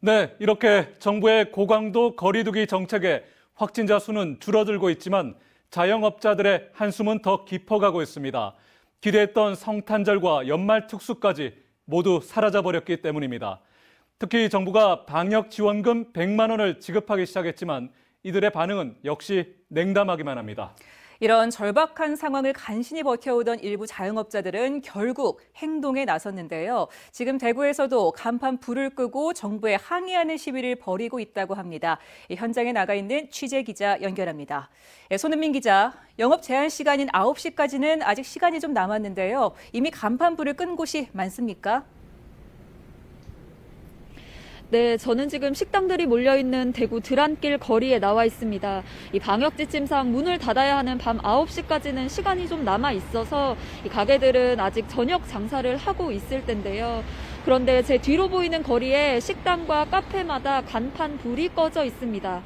네, 이렇게 정부의 고강도 거리두기 정책에 확진자 수는 줄어들고 있지만 자영업자들의 한숨은 더 깊어가고 있습니다. 기대했던 성탄절과 연말 특수까지 모두 사라져버렸기 때문입니다. 특히 정부가 방역 지원금 100만 원을 지급하기 시작했지만 이들의 반응은 역시 냉담하기만 합니다. 이런 절박한 상황을 간신히 버텨오던 일부 자영업자들은 결국 행동에 나섰는데요. 지금 대구에서도 간판 불을 끄고 정부에 항의하는 시위를 벌이고 있다고 합니다. 현장에 나가 있는 취재 기자 연결합니다. 손은민 기자, 영업 제한 시간인 9시까지는 아직 시간이 좀 남았는데요. 이미 간판 불을 끈 곳이 많습니까? 네, 저는 지금 식당들이 몰려있는 대구 드란길 거리에 나와 있습니다. 이 방역 지침상 문을 닫아야 하는 밤 9시까지는 시간이 좀 남아 있어서 이 가게들은 아직 저녁 장사를 하고 있을 텐데요. 그런데 제 뒤로 보이는 거리에 식당과 카페마다 간판 불이 꺼져 있습니다.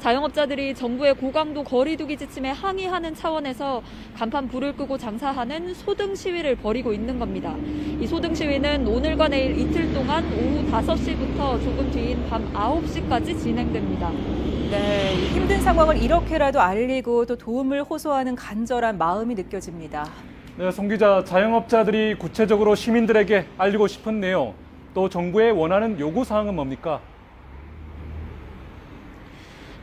자영업자들이 정부의 고강도 거리두기 지침에 항의하는 차원에서 간판 불을 끄고 장사하는 소등 시위를 벌이고 있는 겁니다. 이 소등 시위는 오늘과 내일 이틀 동안 오후 5시부터 조금 뒤인 밤 9시까지 진행됩니다. 네, 힘든 상황을 이렇게라도 알리고 또 도움을 호소하는 간절한 마음이 느껴집니다. 네, 송 기자, 자영업자들이 구체적으로 시민들에게 알리고 싶은 내용, 또 정부에 원하는 요구사항은 뭡니까?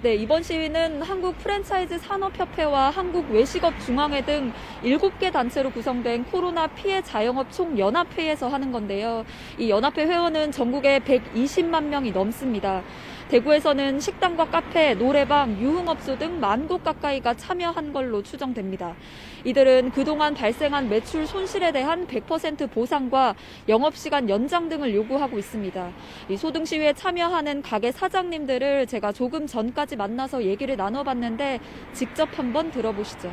네, 이번 시위는 한국 프랜차이즈 산업협회와 한국외식업중앙회 등 7개 단체로 구성된 코로나 피해 자영업 총연합회에서 하는 건데요. 이 연합회 회원은 전국에 120만 명이 넘습니다. 대구에서는 식당과 카페, 노래방, 유흥업소 등 1만 곳 가까이가 참여한 걸로 추정됩니다. 이들은 그동안 발생한 매출 손실에 대한 100% 보상과 영업시간 연장 등을 요구하고 있습니다. 이 소등 시위에 참여하는 가게 사장님들을 제가 조금 전까지 만나서 얘기를 나눠봤는데 직접 한번 들어보시죠.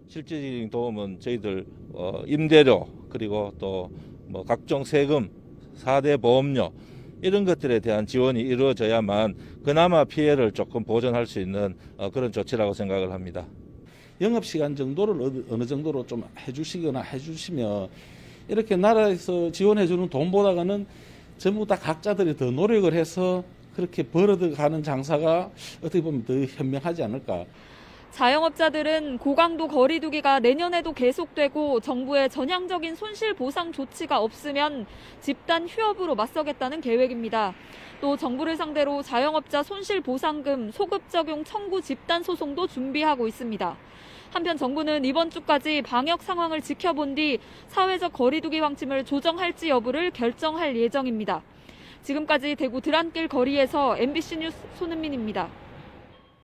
실질적인 도움은 저희들 임대료 그리고 또 각종 세금, 4대 보험료 이런 것들에 대한 지원이 이루어져야만 그나마 피해를 조금 보전할 수 있는 그런 조치라고 생각을 합니다. 영업시간 정도를 어느 정도로 좀 해주시거나 해주시면 이렇게 나라에서 지원해주는 돈보다는 전부 다 각자들이 더 노력을 해서 그렇게 벌어가는 장사가 어떻게 보면 더 현명하지 않을까. 자영업자들은 고강도 거리두기가 내년에도 계속되고 정부의 전향적인 손실보상 조치가 없으면 집단 휴업으로 맞서겠다는 계획입니다. 또 정부를 상대로 자영업자 손실보상금 소급 적용 청구 집단 소송도 준비하고 있습니다. 한편 정부는 이번 주까지 방역 상황을 지켜본 뒤 사회적 거리두기 방침을 조정할지 여부를 결정할 예정입니다. 지금까지 대구 드란길 거리에서 MBC 뉴스 손은민입니다.